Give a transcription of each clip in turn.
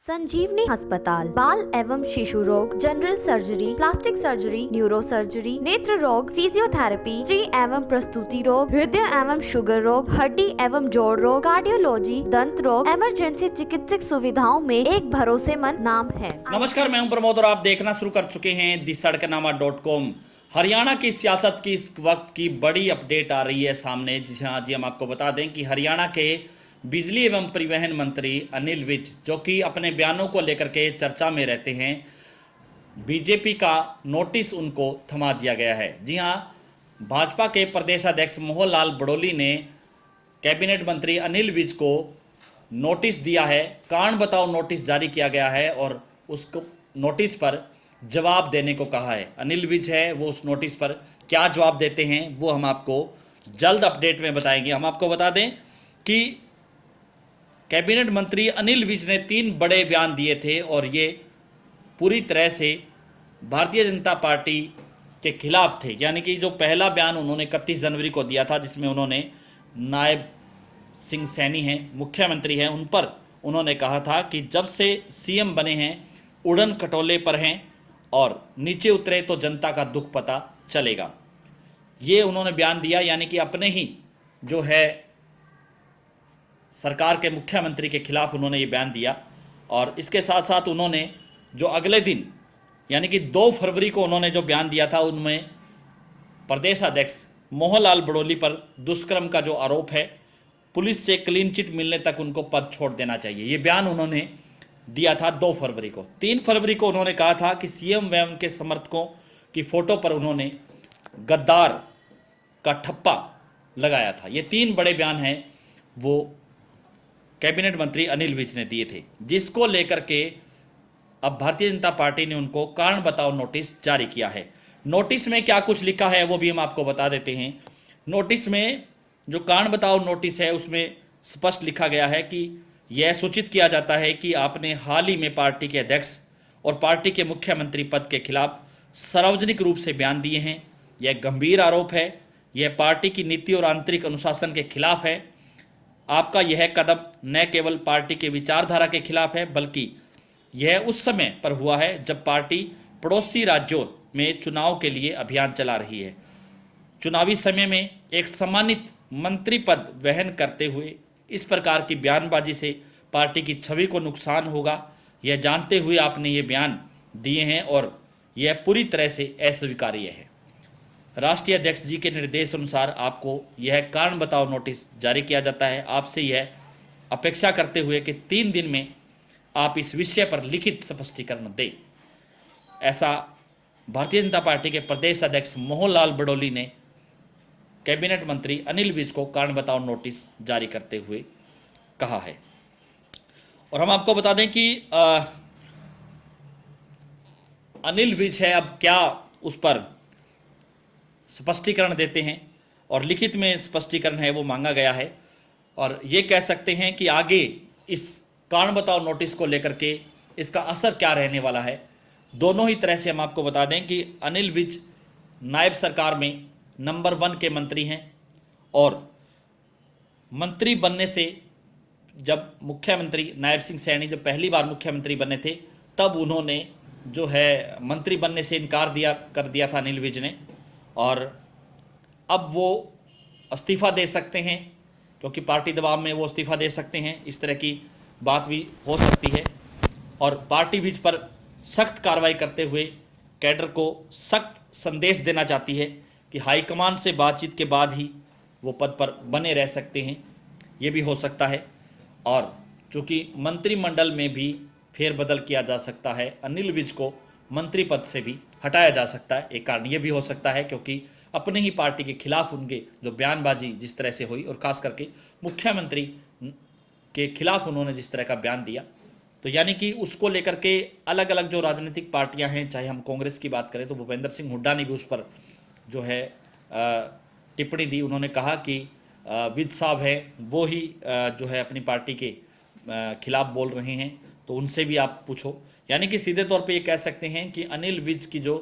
संजीवनी अस्पताल बाल एवं शिशु रोग, general surgery, plastic surgery, neuro surgery, नेत्र रोग, फिजियोथेरेपी, स्त्री एवं प्रसूति रोग, हृदय एवं शुगर रोग, हड्डी एवं जोड़ रोग, कार्डियोलॉजी, दंत रोग, इमरजेंसी चिकित्सक सुविधाओं में एक भरोसेमंद नाम है। नमस्कार, मैं हूं प्रमोद और आप देखना शुरू कर चुके हैं दी-सड़कनामा.com। हरियाणा की सियासत की इस वक्त की बड़ी अपडेट आ रही है सामने। जी हाँ, हम आपको बता दें कि हरियाणा के बिजली एवं परिवहन मंत्री अनिल विज, जो कि अपने बयानों को लेकर के चर्चा में रहते हैं, बीजेपी का नोटिस उनको थमा दिया गया है। जी हाँ, भाजपा के प्रदेश अध्यक्ष मोहन लाल बड़ोली ने कैबिनेट मंत्री अनिल विज को नोटिस दिया है, कारण बताओ नोटिस जारी किया गया है और उस नोटिस पर जवाब देने को कहा है। अनिल विज है वो उस नोटिस पर क्या जवाब देते हैं वो हम आपको जल्द अपडेट में बताएंगे। हम आपको बता दें कि कैबिनेट मंत्री अनिल विज ने 3 बड़े बयान दिए थे और ये पूरी तरह से भारतीय जनता पार्टी के खिलाफ थे। यानी कि जो पहला बयान उन्होंने 31 जनवरी को दिया था, जिसमें उन्होंने नायब सिंह सैनी हैं, मुख्यमंत्री हैं, उन पर उन्होंने कहा था कि जब से सीएम बने हैं उड़न खटोले पर हैं और नीचे उतरे तो जनता का दुख पता चलेगा। ये उन्होंने बयान दिया, यानी कि अपने ही जो है सरकार के मुख्यमंत्री के खिलाफ उन्होंने ये बयान दिया। और इसके साथ साथ उन्होंने जो अगले दिन यानी कि 2 फरवरी को उन्होंने जो बयान दिया था, उनमें प्रदेश अध्यक्ष मोहन लाल बड़ोली पर दुष्कर्म का जो आरोप है, पुलिस से क्लीन चिट मिलने तक उनको पद छोड़ देना चाहिए, ये बयान उन्होंने दिया था 2 फरवरी को। 3 फरवरी को उन्होंने कहा था कि सीएम व उनके समर्थकों की फ़ोटो पर उन्होंने गद्दार का ठप्पा लगाया था। ये 3 बड़े बयान हैं वो कैबिनेट मंत्री अनिल विज ने दिए थे, जिसको लेकर के अब भारतीय जनता पार्टी ने उनको कारण बताओ नोटिस जारी किया है। नोटिस में क्या कुछ लिखा है वो भी हम आपको बता देते हैं। नोटिस में जो कारण बताओ नोटिस है उसमें स्पष्ट लिखा गया है कि यह सूचित किया जाता है कि आपने हाल ही में पार्टी के अध्यक्ष और पार्टी के मुख्यमंत्री पद के खिलाफ सार्वजनिक रूप से बयान दिए हैं। यह गंभीर आरोप है, यह पार्टी की नीति और आंतरिक अनुशासन के खिलाफ है। आपका यह कदम न केवल पार्टी के विचारधारा के खिलाफ है, बल्कि यह उस समय पर हुआ है जब पार्टी पड़ोसी राज्यों में चुनाव के लिए अभियान चला रही है। चुनावी समय में एक सम्मानित मंत्री पद वहन करते हुए इस प्रकार की बयानबाजी से पार्टी की छवि को नुकसान होगा, यह जानते हुए आपने ये बयान दिए हैं और यह पूरी तरह से अस्वीकार्य है। राष्ट्रीय अध्यक्ष जी के निर्देश अनुसार आपको यह कारण बताओ नोटिस जारी किया जाता है। आपसे यह अपेक्षा करते हुए कि 3 दिन में आप इस विषय पर लिखित स्पष्टीकरण दें। ऐसा भारतीय जनता पार्टी के प्रदेश अध्यक्ष मोहन लाल बड़ोली ने कैबिनेट मंत्री अनिल विज को कारण बताओ नोटिस जारी करते हुए कहा है। और हम आपको बता दें कि अनिल विज है अब क्या उस पर स्पष्टीकरण देते हैं और लिखित में स्पष्टीकरण है वो मांगा गया है। और ये कह सकते हैं कि आगे इस कारण बताओ नोटिस को लेकर के इसका असर क्या रहने वाला है। दोनों ही तरह से हम आपको बता दें कि अनिल विज नायब सरकार में नंबर 1 के मंत्री हैं और मंत्री बनने से जब मुख्यमंत्री नायब सिंह सैनी जब पहली बार मुख्यमंत्री बने थे, तब उन्होंने जो है मंत्री बनने से इनकार कर दिया था अनिल विज ने, और अब वो इस्तीफ़ा दे सकते हैं क्योंकि पार्टी दबाव में वो इस्तीफ़ा दे सकते हैं। इस तरह की बात भी हो सकती है और पार्टी विज पर सख्त कार्रवाई करते हुए कैडर को सख्त संदेश देना चाहती है कि हाईकमान से बातचीत के बाद ही वो पद पर बने रह सकते हैं, ये भी हो सकता है। और चूँकि मंत्रिमंडल में भी फेरबदल किया जा सकता है, अनिल विज को मंत्री पद से भी हटाया जा सकता है। एक कारण ये भी हो सकता है क्योंकि अपने ही पार्टी के खिलाफ उनके जो बयानबाजी जिस तरह से हुई और ख़ास करके मुख्यमंत्री के खिलाफ उन्होंने जिस तरह का बयान दिया, तो यानी कि उसको लेकर के अलग अलग जो राजनीतिक पार्टियां हैं, चाहे हम कांग्रेस की बात करें तो भूपेंद्र सिंह हुड्डा ने भी उस पर जो है टिप्पणी दी। उन्होंने कहा कि विज साहब है वो ही जो है अपनी पार्टी के खिलाफ बोल रहे हैं, तो उनसे भी आप पूछो। यानी कि सीधे तौर पे ये कह सकते हैं कि अनिल विज की जो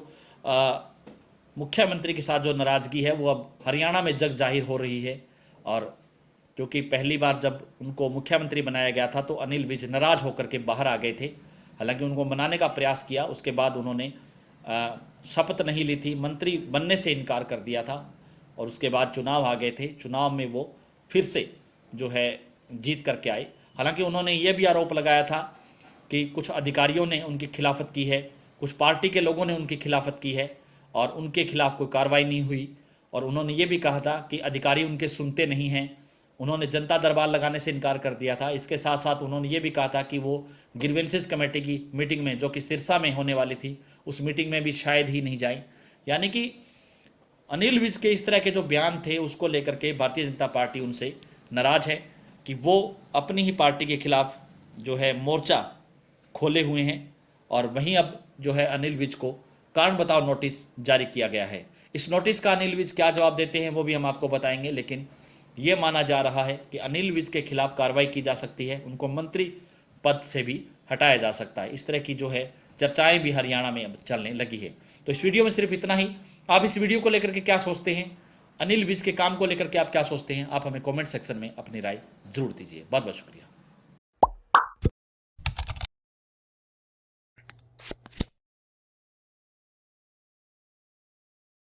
मुख्यमंत्री के साथ जो नाराज़गी है वो अब हरियाणा में जग जाहिर हो रही है और क्योंकि पहली बार जब उनको मुख्यमंत्री बनाया गया था तो अनिल विज नाराज होकर के बाहर आ गए थे। हालांकि उनको मनाने का प्रयास किया, उसके बाद उन्होंने शपथ नहीं ली थी, मंत्री बनने से इनकार कर दिया था और उसके बाद चुनाव आ गए थे। चुनाव में वो फिर से जो है जीत करके आए। हालांकि उन्होंने ये भी आरोप लगाया था कि कुछ अधिकारियों ने उनकी खिलाफत की है, कुछ पार्टी के लोगों ने उनकी खिलाफत की है और उनके खिलाफ कोई कार्रवाई नहीं हुई। और उन्होंने ये भी कहा था कि अधिकारी उनके सुनते नहीं हैं। उन्होंने जनता दरबार लगाने से इनकार कर दिया था। इसके साथ साथ उन्होंने ये भी कहा था कि वो ग्रीवेंसेस कमेटी की मीटिंग में, जो कि सिरसा में होने वाली थी, उस मीटिंग में भी शायद ही नहीं जाए। यानी कि अनिल विज के इस तरह के जो बयान थे उसको लेकर के भारतीय जनता पार्टी उनसे नाराज है कि वो अपनी ही पार्टी के खिलाफ जो है मोर्चा खोले हुए हैं। और वहीं अब जो है अनिल विज को कारण बताओ नोटिस जारी किया गया है। इस नोटिस का अनिल विज क्या जवाब देते हैं वो भी हम आपको बताएंगे, लेकिन ये माना जा रहा है कि अनिल विज के खिलाफ कार्रवाई की जा सकती है, उनको मंत्री पद से भी हटाया जा सकता है। इस तरह की जो है चर्चाएं भी हरियाणा में अब चलने लगी है। तो इस वीडियो में सिर्फ इतना ही। आप इस वीडियो को लेकर के क्या सोचते हैं, अनिल विज के काम को लेकर के आप क्या सोचते हैं, आप हमें कमेंट सेक्शन में अपनी राय जरूर दीजिए। बहुत बहुत शुक्रिया।